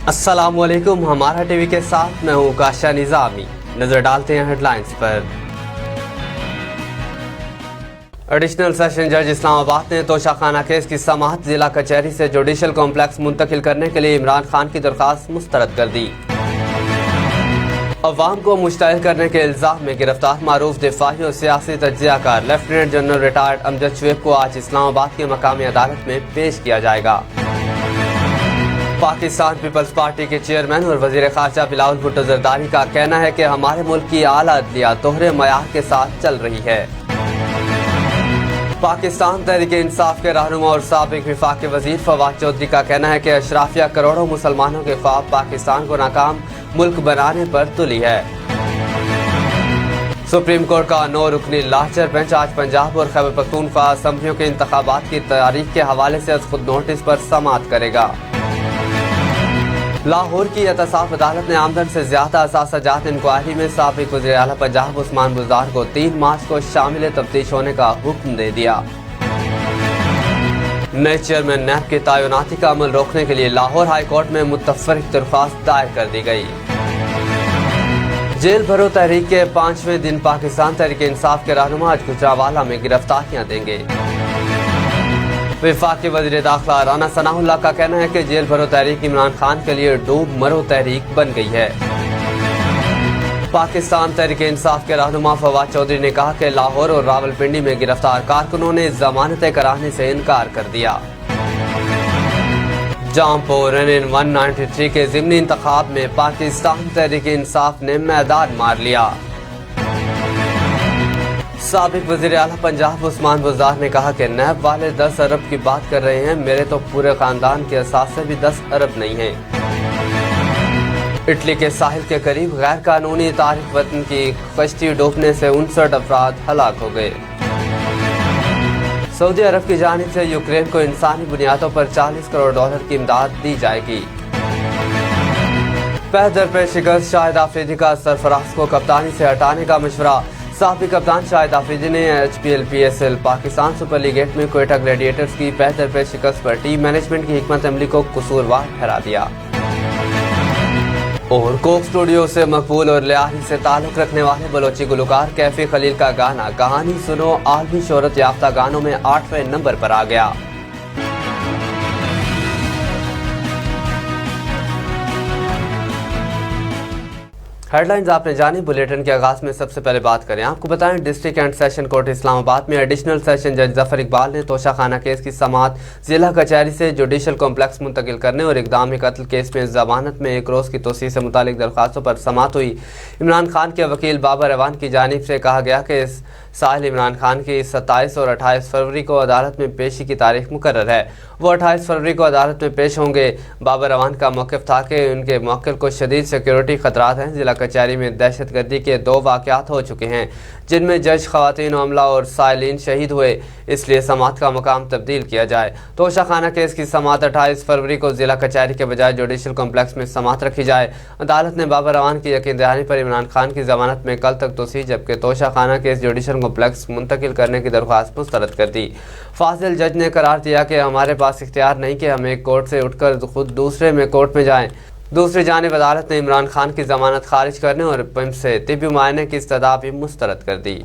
अस्सलाम वालेकुम। हमारा टीवी के साथ मैं हूँ काशा निजामी। नजर डालते हैं हेडलाइंस पर। एडिशनल सेशन जज इस्लामाबाद ने तोशाखाना केस की समाअत जिला कचहरी से जुडिशल कॉम्प्लेक्स मुंतकिल करने के लिए इमरान खान की दरख्वास्त मुस्तरद कर दी। अवाम को मुश्तइल करने के इल्जाम में गिरफ्तार मारूफ दिफाई और सियासी तज्जियाकार lieutenant general retired Amjad Shoaib को आज इस्लामाबाद की मकामी अदालत में पेश किया जाएगा। पाकिस्तान पीपल्स पार्टी के चेयरमैन और वजीर खारजा बिलावल भुट्टो जरदारी का कहना है कि हमारे मुल्क की आला अदलिया दोहरे मयार के साथ चल रही है। पाकिस्तान तहरीक इंसाफ के रहनुमा और साबिक विफाक वजीर फवाद चौधरी का कहना है कि अशराफिया करोड़ों मुसलमानों के ख्वाब पाकिस्तान को नाकाम मुल्क बनाने पर तुली है। सुप्रीम कोर्ट का 9 रुकनी लार्जर बेंच आज पंजाब और खैबर पख्तूनख्वा असम्बलियों के इंतखाबात की तारीख के हवाले से खुद नोटिस पर समाअत करेगा। लाहौर की एहतसाब अदालत ने आमदन से ज्यादा असासा जात इंक्वायरी में साबिक वज़ीर आला पंजाब उस्मान बुज़दार को 3 मार्च को शामिल तफ्तीश होने का हुक्म दे दिया। नए चेयरमैन नैब की तैनाती का अमल रोकने के लिए लाहौर हाई कोर्ट में मुतफ़र्रिक़ दरख्वास्त दायर कर दी गई। जेल भरो तहरीक के 5वें दिन पाकिस्तान तहरीक इंसाफ के रहनुमा आज गुजरांवाला में गिरफ्तारियां देंगे। वफाकी वज़ीर दाखिला राना सनाउल्लाह का कहना है कि जेल भरो तहरीक इमरान खान के लिए डूब मरो तहरीक बन गई है। पाकिस्तान तहरीक इंसाफ के रहनुमा फवाद चौधरी ने कहा कि लाहौर और रावलपिंडी में गिरफ्तार कारकुनों ने जमानतें कराने से इनकार कर दिया। जौनपुर NN 193 के ज़िमनी इंतखाब में पाकिस्तान तहरीक इंसाफ ने मैदान मार लिया। साबिक वज़ीर आला पंजाब उस्मान बुज़दार ने कहा कि नैब वाले 10 अरब की बात कर रहे हैं, मेरे तो पूरे खानदान के असासे भी 10 अरब नहीं हैं। इटली के साहिल के करीब गैर कानूनी तारिक वतन की कश्ती डूबने से 59 अफराद हलाक हो गए। सऊदी अरब की जानिब से यूक्रेन को इंसानी बुनियादों पर $40 करोड़ की इमदाद दी जाएगी। पह दर पे शिकस्त शाहिद आफरीदी का सरफराज को कप्तानी से हटाने का मशवरा। साबिक कप्तान शाहिद आफरीदी ने HPL PSL Pakistan super league 8 में क्वेटा ग्लैडिएटर्स की पह दर पे शिकस्त पर टीम मैनेजमेंट की हिकमत अमली को कसूरवार ठहरा दिया। और कोक स्टूडियो से मकबूल और लियारी से ताल्लुक रखने वाले बलोची गुलकार कैफी खलील का गाना कहानी सुनो आलमी शोहरत याफ्ता गानों में 8वें नंबर पर आ गया। हेडलाइंस आपने जानी। बुलेटिन के आगाज में सबसे पहले बात करें, आपको बताएं district and session court Islamabad में एडिशनल सेशन जज जफर इकबाल ने तोशाखाना केस की समाअत जिला कचहरी से जुडिशल कॉम्प्लेक्स मुंतकिल करने और इक़दाम कत्ल केस में जमानत में 1 रोज़ की तोसी से मुतालिक दरख्वास्तों पर समाअत हुई। इमरान खान के वकील बाबर अवान की जानिब से कहा गया कि इस साहिल इमरान खान की 27 और 28 फरवरी को अदालत में पेशी की तारीख मुकर्रर है। वो 28 फरवरी को अदालत में पेश होंगे। बाबर अवान का मौक़िफ़ था कि उनके मौक़िल को शदीद सिक्योरिटी खतरात हैं। जिला कचहरी में दहशतगर्दी के 2 वाक़यात हो चुके हैं जिनमें जज, ख़वातीन अमला और साइलिन शहीद हुए, इसलिए समाअत का मकाम तब्दील किया जाए। तोशाखाना केस की समाअत 28 फरवरी को जिला कचहरी के बजाय जुडिशल कॉम्प्लेक्स में समाअत रखी जाए। अदालत ने बाबर अवान की यकीन दहानी पर इमरान खान की जमानत में कल तक तोसी जबकि तोशाखाना केस जुडिशल कॉम्प्लेक्स मुंतकिल करने की दरख्वास्त मुस्तरद कर दी। फाजिल जज ने करार दिया कि हमारे पास इख्तियार नहीं कि हम एक कोर्ट से उठकर खुद दूसरे में कोर्ट में जाएं। दूसरी जानिब अदालत ने इमरान खान की जमानत खारिज करने और पिम से तिब्बी मुआयने की इस्तदा भी मुस्तरद कर दी।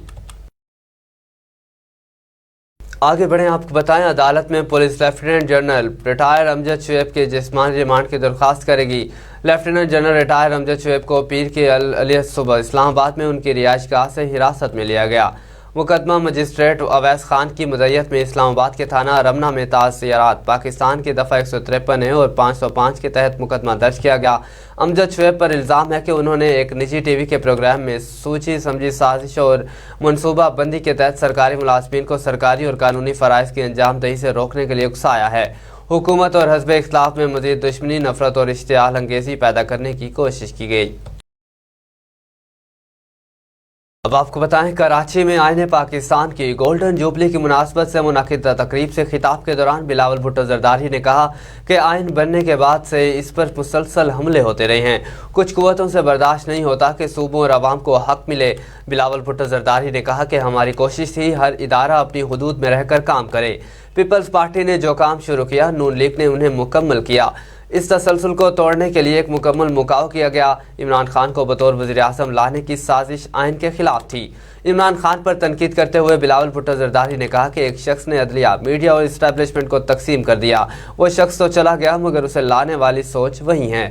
आगे बढ़ें, आपको बताएं अदालत में police lieutenant general retire Amjad Shoaib के जिस्मानी रिमांड की दरख्वास्त करेगी। Lieutenant general retire Amjad Shoaib को पीर के अलियत सुबह इस्लामाबाद में उनकी रिहाइशगाह से हिरासत में लिया गया। मुकदमा मजिस्ट्रेट अवैस खान की मदयत में इस्लामाबाद के थाना रमना में ताज़ियारात पाकिस्तान की दफ़ा 153 है और 505 के तहत मुकदमा दर्ज किया गया। अमजद शुएब पर इल्ज़ाम है कि उन्होंने एक निजी TV के प्रोग्राम में सूची समझी साजिश और मनसूबा बंदी के तहत सरकारी मुलाजमीन को सरकारी और कानूनी फ़राइज़ की अंजामदही से रोकने के लिए उकसाया है। हुकूमत और हज़ब इख्तिलाफ में मज़ीद दुश्मनी, नफरत और इश्तिआल अंगेज़ी पैदा करने की कोशिश की गई। अब आपको बताएं कराची में आईने पाकिस्तान की गोल्डन जुबली की मुनासबत से मुनक़िद तकरीब से खिताब के दौरान बिलावल भुट्टो जरदारी ने कहा कि आइन बनने के बाद से इस पर मुसलसल हमले होते रहे हैं। कुछ कुव्वतों से बर्दाश्त नहीं होता कि सूबों और अवाम को हक मिले। बिलावल भुट्टो जरदारी ने कहा कि हमारी कोशिश थी हर इदारा अपनी हुदूद में रहकर काम करे। पीपल्स पार्टी ने जो काम शुरू किया नून लीग ने उन्हें मुकम्मल किया। इस तसलसल को तोड़ने के लिए एक मुकम्मल मुकाव किया गया। इमरान खान को बतौर वज़ीर आज़म लाने की साजिश आइन के खिलाफ थी। इमरान खान पर तनकीद करते हुए बिलावल भुट्टो जरदारी ने कहा कि एक शख्स ने अदलिया, मीडिया और इस्टेब्लिशमेंट को तकसीम कर दिया। वो शख्स तो चला गया मगर उसे लाने वाली सोच वही है।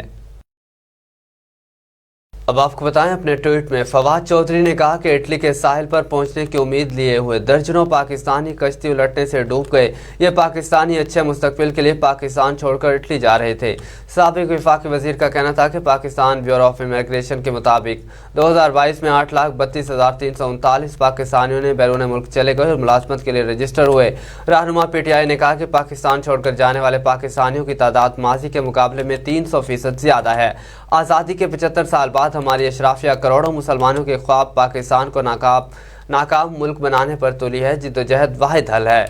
अब आपको बताएं, अपने ट्वीट में फवाद चौधरी ने कहा कि इटली के साहिल पर पहुंचने की उम्मीद लिए हुए दर्जनों पाकिस्तानी कश्ती उलटने से डूब गए। ये पाकिस्तानी अच्छे मुस्तकबिल के लिए पाकिस्तान छोड़कर इटली जा रहे थे। साबिक वफाकी वजीर का कहना था कि पाकिस्तान ब्यूरो ऑफ इमिग्रेशन के मुताबिक 2022 में 8,32,339 पाकिस्तानियों ने बैरून मुल्क चले गए और मुलाजमत के लिए रजिस्टर हुए। रहनुमा PTI ने कहा कि पाकिस्तान छोड़कर जाने वाले पाकिस्तानियों की तादाद माजी के मुकाबले में 300% ज्यादा है। आज़ादी के 75 साल बाद हमारी अशराफिया करोड़ों मुसलमानों के ख्वाब पाकिस्तान को नाकाम मुल्क बनाने पर तुली है। जिद्दोजहद वाहिद हल है।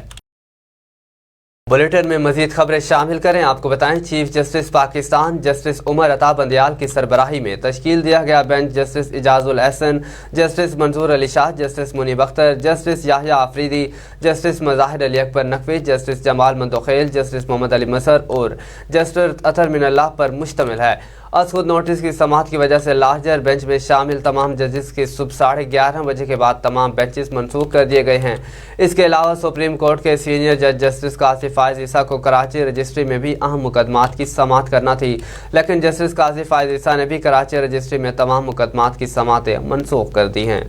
बुलेटिन में मजीद खबरें शामिल करें। आपको बताएं, chief justice Pakistan justice Umar Ata Bandial की सरबराही में तश्कील दिया गया bench justice Ijazul Ahsan, justice Manzoor Ali Shah, justice Munib Akhtar, justice Yahya Afridi, justice Mazahar Ali Akbar Naqvi, justice Jamal Mandokhail, justice Muhammad Ali Mazhar और जस्टिस अतर मिनल्लाह पर मुश्तमिल है। आज खुद नोटिस की समाअत की वजह से लार्जर बेंच में शामिल तमाम जजेस की सुबह 11:30 बजे के बाद तमाम बेंचेस मनसूख कर दिए गए हैं। इसके अलावा सुप्रीम कोर्ट के सीनियर जज जस्टिस काजी फायज ईसा को कराची रजिस्ट्री में भी अहम मुकदमात की समाअत करना थी, लेकिन जस्टिस काजी फायज ईसा ने भी कराची रजिस्ट्री में तमाम मुकदमात की समाअतें मनसूख कर दी हैं।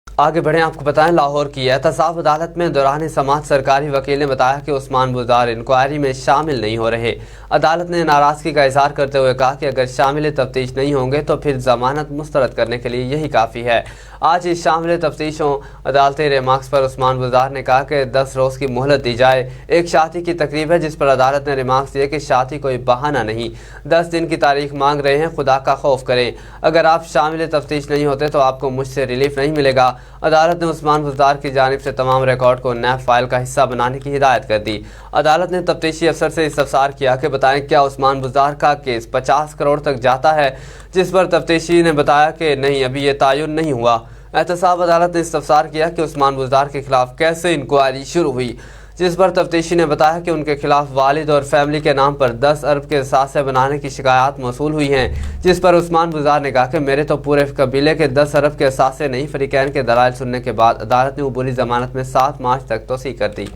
आगे बढ़ें, आपको बताएं, लाहौर की एहतसाब अदालत में दौरान समाअत सरकारी वकील ने बताया कि उस्मान बुज़दार इंक्वायरी में शामिल नहीं हो रहे। अदालत ने नाराजगी का इजहार करते हुए कहा कि अगर शामिल तफ्तीश नहीं होंगे तो फिर जमानत मुस्तरद करने के लिए यही काफ़ी है। आज इस शामिल तफ्तीशों अदालती रिमार्क्स पर उस्मान बुज़दार ने कहा कि 10 रोज़ की मोहलत दी जाए। एक शादी की तकरीब है जिस पर अदालत ने रिमार्क्स दिए कि शादी कोई बहाना नहीं, 10 दिन की तारीख मांग रहे हैं, खुदा का खौफ करें। अगर आप शामिल तफ्तीश नहीं होते तो आपको मुझसे रिलीफ नहीं मिलेगा। अदालत ने उस्मान बुज़दार की जानिब से तमाम रिकॉर्ड को नैब फाइल का हिस्सा बनाने की हिदायत कर दी। अदालत ने तफ्तीशी अफसर से इस्तफसार किया कि बताएं क्या उस्मान बुज़दार का केस 50 करोड़ तक जाता है, जिस पर तफ्तीशी ने बताया कि नहीं, अभी ये तयन नहीं हुआ। एहतसाब अदालत ने इस्तफसार किया कि उस्मान बुज़दार के खिलाफ कैसे इंक्वायरी शुरू हुई, जिस पर तफ्तीशी ने बताया कि उनके खिलाफ वालिद और फैमिली के नाम पर 10 अरब के सासे बनाने की शिकायत मौसूल हुई हैं, जिस पर उस्मान बुज़दार ने कहा कि मेरे तो पूरे कबीले के 10 अरब के सासे नहीं। फरीकैन के दलाइल सुनने के बाद अदालत ने अबूरी जमानत में 7 मार्च तक तोसी कर दी।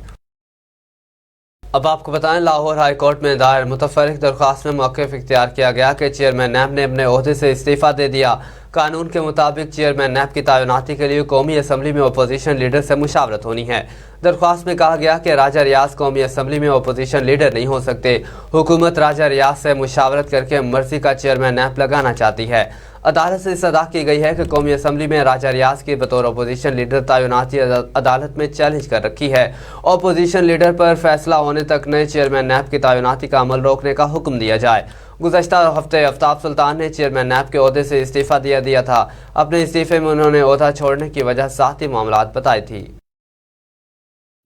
अब आपको बताएं, लाहौर हाई कोर्ट में दायर मुतफर्रिक दरख्वास्त में मौक़िफ़ इख्तियार किया गया कि चेयरमैन नैब ने अपने ओहदे से इस्तीफ़ा दे दिया। कानून के मुताबिक चेयरमैन नैब की तैनाती के लिए कौमी असम्बली में अपोजिशन लीडर से मुशावरत होनी है। दरख्वास्त में कहा गया कि राजा रियाज कौमी असम्बली में अपोजिशन लीडर नहीं हो सकते। हुकूमत राजा रियाज से मुशावरत करके मर्जी का चेयरमैन नैब लगाना चाहती है। अदालत से सदा की गई है कि कौमी असम्बली में राजा रियाज की बतौर अपोजिशन लीडर तैनाती अदालत में चैलेंज कर रखी है। अपोजिशन लीडर पर फैसला होने तक नए चेयरमैन नैब की तैनाती का अमल रोकने का हुक्म दिया जाए। गुज़श्ता हफ्ते आफ्ताब सुल्तान ने चेयरमैन नैब के ओहदे से इस्तीफ़ा दिया था। अपने इस्तीफ़े में उन्होंने ओहदा छोड़ने की वजह ज़ाती मामलात बताई थी।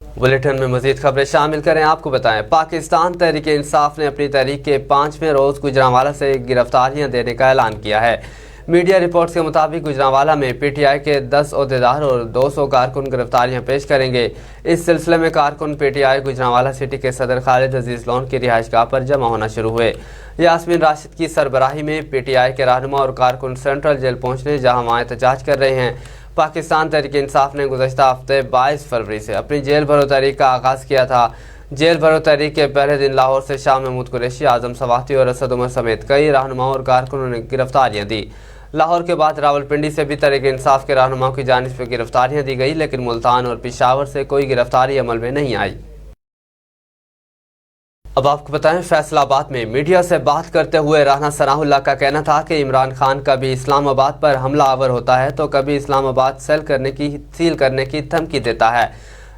बुलेटिन में मजीद खबरें शामिल करें। आपको बताएं, पाकिस्तान तहरीक इंसाफ ने अपनी तहरीक के 5वें रोज़ गुजरांवाला से गिरफ्तारियां देने का ऐलान किया है। मीडिया रिपोर्ट्स के मुताबिक गुजरांवाला में PTI के 10 ओहदेदार और 200 कारकुन गिरफ्तारियां पेश करेंगे। इस सिलसिले में कारकुन PTI गुजरांवाला सिटी के सदर खालिद अजीज लोन की रिहाइशगाह पर जमा होना शुरू हुए। यास्मीन राशिद की सरबराही में PTI के रहनुमा और कारकुन सेंट्रल जेल पहुंचने जहां वहाँ एहतजाज कर रहे हैं। पाकिस्तान तहरीक इंसाफ ने गुज़श्ता हफ्ते 22 फरवरी से अपनी जेल भरो तहरीक का आगाज़ किया था। जेल भरो तहरीक के पहले दिन लाहौर से शाह महमूद कुरैशी, आजम सवाती और असद उमर समेत कई रहनुमाओं और कारकुनों ने गिरफ्तारियां दी। लाहौर के बाद रावलपिंडी से भी तहरीक इंसाफ के रहनुमाओं की जानिब से गिरफ्तारियां दी गई, लेकिन मुल्तान और पेशावर से कोई गिरफ्तारी अमल में नहीं आई। अब आपको बताएं, फैसलाबाद में मीडिया से बात करते हुए राना सनाउल्लाह का कहना था कि इमरान खान कभी इस्लामाबाद पर हमला आवर होता है तो कभी इस्लामाबाद सील करने की धमकी देता है।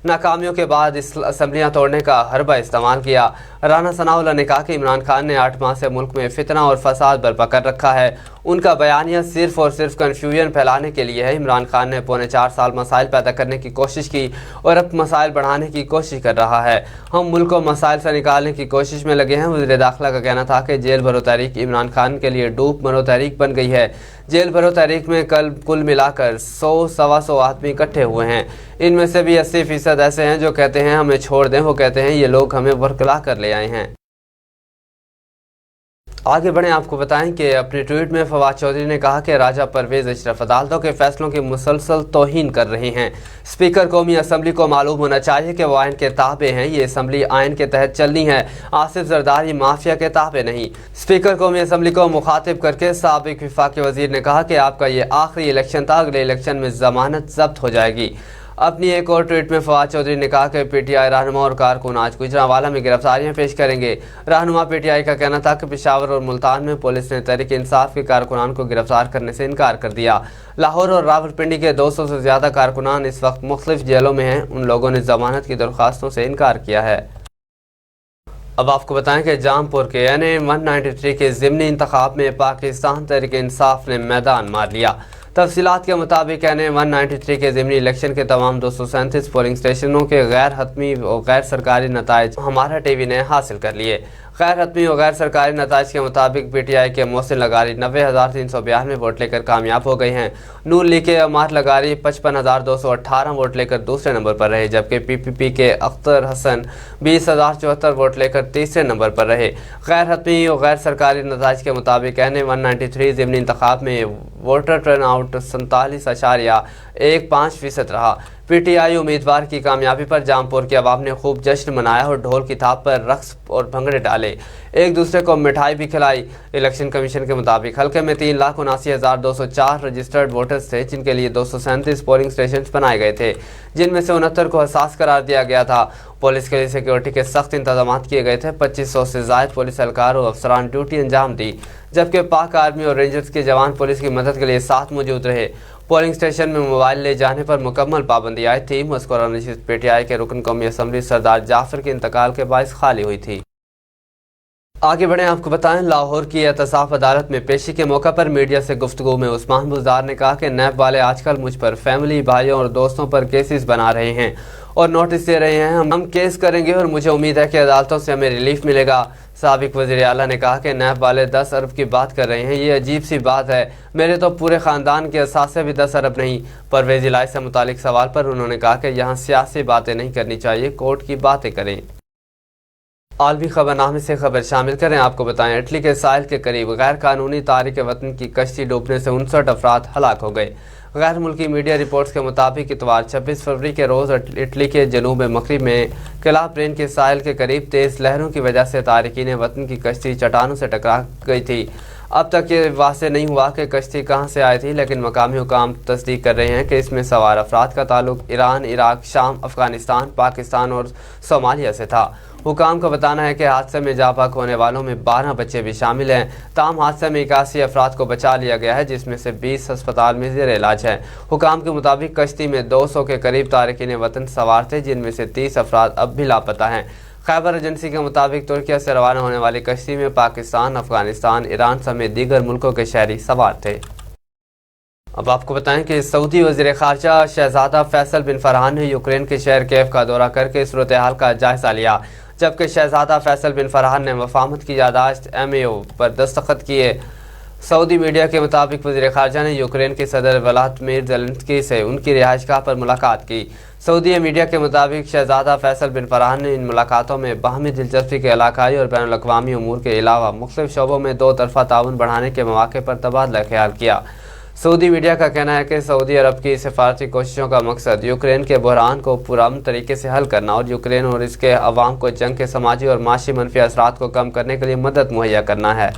नाकामियों के बाद असम्बलियाँ तोड़ने का हरबा इस्तेमाल किया। राना सनाउल्लाह ने कहा कि इमरान खान ने 8 माह से मुल्क में फितना और फसाद बर्पा कर रखा है। उनका बयानिया सिर्फ और सिर्फ कन्फ्यूजन फैलाने के लिए है। इमरान खान ने पौने 4 साल मसाइल पैदा करने की कोशिश की और अब मसाइल बढ़ाने की कोशिश कर रहा है। हम मुल्क को मसाइल से निकालने की कोशिश में लगे हैं। वज़ीर दाखिला का कहना था कि जेल भरो तहरीक इमरान खान के लिए डूब मरो तहरीक बन गई है। जेल भरो तहरीक में कल कुल मिलाकर 100-125 आदमी इकट्ठे हुए हैं। इनमें से भी 80% ऐसे हैं जो कहते हैं हमें छोड़ दें, वो कहते हैं ये लोग हमें वरकला कर ले आए हैं। आगे बढ़ें, आपको बताएं कि अपने ट्वीट में फवाद चौधरी ने कहा कि राजा परवेज अशरफ अदालतों के फैसलों की मुसलसल तौहीन कर रहे हैं। स्पीकर कौमी असम्बली को मालूम होना चाहिए कि वो आइन के ताबे हैं। ये असम्बली आइन के तहत चलनी है। आसिफ जरदारी माफिया के ताबे नहीं। स्पीकर कौमी असम्बली को मुखातिब करके साबिक वफाकी वजीर ने कहा कि आपका ये आखिरी इलेक्शन था, अगले इलेक्शन में जमानत जब्त हो जाएगी। अपनी एक और ट्वीट में फवाद चौधरी ने कहा कि पीटीआई रहनुमा और कारकुन आज गुजरांवाला में गिरफ्तारियां पेश करेंगे। रहनुमा पीटीआई का कहना था कि पेशावर और मुल्तान में पुलिस ने तहरीक इंसाफ के कारकुनान को गिरफ्तार करने से इनकार कर दिया। लाहौर और रावलपिंडी के 200 से ज्यादा कारकुनान इस वक्त मुख्तलिफ जेलों में हैं। उन लोगों ने जमानत की दरख्वास्तों से इनकार किया है। अब आपको बताएं कि जामपुर के NA 193 के ज़िमनी इंतखाब में पाकिस्तान तहरीक इंसाफ ने मैदान मार लिया। तफसीलात के मुताबिक NA 193 के ज़िमनी इलेक्शन के तमाम 237 पोलिंग स्टेशनों के गैर हतमी और गैर सरकारी नताइज हमारा TV ने हासिल कर लिए। गैर हतमी और गैर सरकारी नताइज के मुताबिक PTI के मोहसिन लगारी 90,392 वोट लेकर कामयाब हो गए हैं। नून लीग के अमार लगारी 55,218 वोट लेकर दूसरे नंबर पर रहे, जबकि PPP के अख्तर हसन 20,074 वोट लेकर तीसरे नंबर पर रहे। गैर हतमी और गैर सरकारी नताइज के मुताबिक NA 193 ज़िमनी इंतखाब में वोटर टर्न आउट 47.15% रहा। PTI उम्मीदवार की कामयाबी पर जामपुर के अवाम ने खूब जश्न मनाया और ढोल की थाप पर रक्स और भंगड़े डाले, एक दूसरे को मिठाई भी खिलाई। इलेक्शन कमीशन के मुताबिक हल्के में 3,79,204 रजिस्टर्ड वोटर्स थे, जिनके लिए 237 पोलिंग स्टेशन बनाए गए थे, जिनमें से 69 को हसास करार दिया गया था। पुलिस के लिए सिक्योरिटी के सख्त इंतजाम किए गए थे। 2500 से ज्यादा पुलिस एहलकार और अफसरान ड्यूटी अंजाम दी, जबकि पाक आर्मी और रेंजर्स के जवान पुलिस की मदद के लिए साथ मौजूद रहे। पोलिंग स्टेशन में मोबाइल ले जाने पर मुकम्मल पाबंदी आई थी। मज़कूरा नशिस्त PTI के रुकन कौमी असम्बली सरदार जाफर के इंतकाल के बायस खाली हुई थी। आगे बढ़ें, आपको बताएं, लाहौर की एहतसाब अदालत में पेशी के मौका पर मीडिया से गुफ्तगू में उस्मान बुज़दार ने कहा कि नैब वाले आजकल मुझ पर फैमिली, भाइयों और दोस्तों पर केसेस बना रहे हैं और नोटिस दे रहे हैं। हम केस करेंगे और मुझे उम्मीद है कि अदालतों से हमें रिलीफ मिलेगा। साबिक वज़ीर आला ने कहा कि नैब वाले 10 अरब की बात कर रहे हैं, ये अजीब सी बात है। मेरे तो पूरे ख़ानदान के असासे भी 10 अरब नहीं। परवेज़ इलाही से मुतालिक सवाल पर उन्होंने कहा कि यहाँ सियासी बातें नहीं करनी चाहिए, कोर्ट की बातें करें। आलमी खबरनामे से खबर शामिल करें। आपको बताएं, इटली के साहिल के करीब गैर कानूनी तारिक वतन की कश्ती डूबने से 59 अफराद हलाक हो गए। गैर मुल्की मीडिया रिपोर्ट्स के मुताबिक इतवार 26 फरवरी के रोज़ इटली के जनूब मगरिब में किला प्रेन के साहिल के करीब तेज़ लहरों की वजह से तारिकीन वतन की कश्ती चट्टानों से टकरा गई थी। अब तक ये वाज़ेह नहीं हुआ कि कश्ती कहाँ से आई थी, लेकिन मकामी हुकाम तस्दीक कर रहे हैं कि इसमें सवार अफराद का ताल्लुक ईरान, इराक, शाम, अफगानिस्तान, पाकिस्तान और सोमालिया से था। हुकाम का बताना है कि हादसे में जापाक होने वालों में 12 बच्चे भी शामिल हैं। ताम हादसे में 81 अफराद को बचा लिया गया है, जिसमें से 20 अस्पताल में ज़ेर इलाज हैं। हुकाम के मुताबिक कश्ती में 200 के करीब तारिकीन वतन सवार थे, जिनमें से 30 अफराद अब भी लापता हैं। खैबर एजेंसी के मुताबिक तुर्किया से रवाना होने वाली कश्ती में पाकिस्तान, अफगानिस्तान, ईरान समेत दीगर मुल्कों के शहरी सवार थे। अब आपको बताएं कि सऊदी वज़ीर ख़ारजा शहज़ादा फैसल बिन फरहान ने यूक्रेन के शहर केव का दौरा करके सूरत हाल का जायज़ा लिया, जबकि शहज़ादा फैसल बिन फरहान ने वफ़ामत की यादाश्त MAO पर दस्तखत किए। सऊदी मीडिया के मुताबिक वज़ीर ख़ारजा ने यूक्रेन के सदर व्लादिमीर ज़ेलेंस्की से उनकी रिहाइशगाह पर मुलाकात की। सऊदी मीडिया के मुताबिक शहज़ादा फैसल बिन फरहान ने इन मुलाकातों में बाहमी दिलचस्पी के इलाकाई और बैनुल अक़वामी उमूर के अलावा मुख्तलिफ शोबों में दो तरफ़ा ताउन बढ़ाने के मौके पर तबादला ख्याल किया। सऊदी मीडिया का कहना है कि सऊदी अरब की सिफारती कोशिशों का मकसद यूक्रेन के बहरान को पुरअमन तरीके से हल करना और यूक्रेन और इसके अवाम को जंग के समाजी और माशी मनफी असरात को कम करने के लिए मदद मुहैया करना है।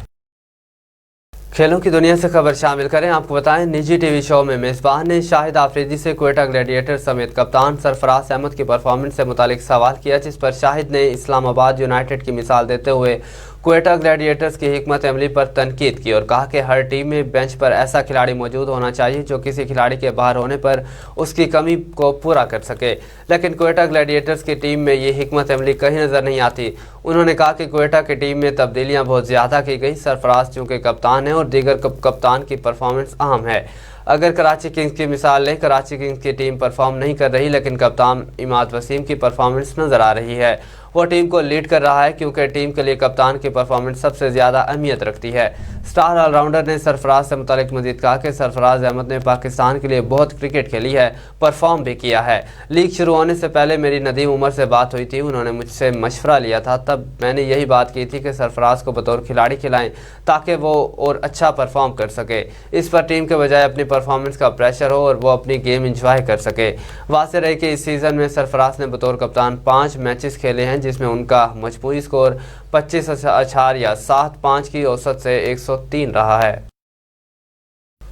खेलों की दुनिया से खबर शामिल करें। आपको बताएं, निजी टीवी शो में मेज़बान ने शाहिद आफरीदी से क्वेटा ग्लैडिएटर समेत कप्तान सरफराज अहमद की परफॉर्मेंस से मुतालिक सवाल किया, जिस पर शाहिद ने इस्लामाबाद यूनाइटेड की मिसाल देते हुए क्वेटा ग्लैडिएटर्स की हिकमत अमली पर तनकीद की और कहा कि हर टीम में बेंच पर ऐसा खिलाड़ी मौजूद होना चाहिए जो किसी खिलाड़ी के बाहर होने पर उसकी कमी को पूरा कर सके, लेकिन क्वेटा ग्लैडिएटर्स की टीम में ये हिकमत अमली कहीं नज़र नहीं आती। उन्होंने कहा कि क्वेटा की टीम में तब्दीलियाँ बहुत ज़्यादा की गई। सरफराज चूँकि कप्तान है और दीगर कप्तान की परफॉर्मेंस अहम है। अगर कराची किंग्स की मिसाल लें, कराची किंग्स की टीम परफॉर्म नहीं कर रही, लेकिन कप्तान इमाद वसीम की परफॉर्मेंस नज़र आ रही है। वो टीम को लीड कर रहा है क्योंकि टीम के लिए कप्तान की परफॉर्मेंस सबसे ज़्यादा अहमियत रखती है। स्टार ऑलराउंडर ने सरफराज से मुतालिक मजीद कहा कि सरफराज अहमद ने पाकिस्तान के लिए बहुत क्रिकेट खेली है, परफॉर्म भी किया है। लीग शुरू होने से पहले मेरी नदीम उमर से बात हुई थी, उन्होंने मुझसे मशवरा लिया था, तब मैंने यही बात की थी कि सरफराज को बतौर खिलाड़ी खिलाएं ताकि वो और अच्छा परफॉर्म कर सके। इस पर टीम के बजाय अपनी परफॉर्मेंस का प्रेशर हो और वो अपनी गेम इंजॉय कर सके। वाज़ेह रहे कि इस सीज़न में सरफराज ने बतौर कप्तान 5 मैचेस खेले हैं जिसमें उनका मजमूई स्कोर 25.75 की औसत से 103 रहा है।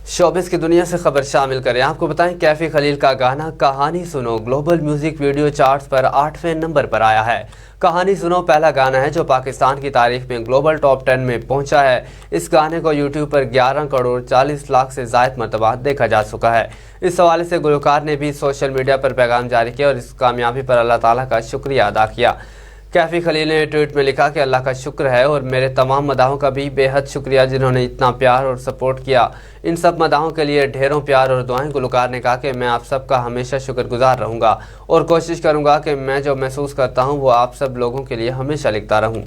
शोबिस की दुनिया से खबर शामिल करें। आपको बताएं कैफी खलील का गाना कहानी सुनो ग्लोबल म्यूजिक वीडियो चार्ट्स पर 8वें नंबर पर आया है। कहानी सुनो पहला गाना है जो पाकिस्तान की तारीख में ग्लोबल टॉप 10 में पहुंचा है। इस गाने को यूट्यूब पर 11 करोड़ 40 लाख से ज़ायद मरतबा देखा जा चुका है। इस हवाले से गुलकार ने भी सोशल मीडिया पर पैगाम जारी किया और इस कामयाबी पर अल्लाह ताला का शुक्रिया अदा किया। कैफी खलील ने ट्वीट में लिखा कि अल्लाह का शुक्र है और मेरे तमाम मदाहों का भी बेहद शुक्रिया जिन्होंने इतना प्यार और सपोर्ट किया। इन सब मदाहों के लिए ढेरों प्यार और दुआएं। गुलकार ने कहा कि मैं आप सब का हमेशा शुक्रगुजार रहूँगा और कोशिश करूँगा कि मैं जो महसूस करता हूँ वो आप सब लोगों के लिए हमेशा लिखता रहूँ।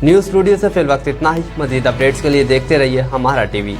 न्यूज़ स्टूडियो से फिल वक्त इतना ही। मज़ीद अपडेट्स के लिए देखते रहिए हमारा टीवी।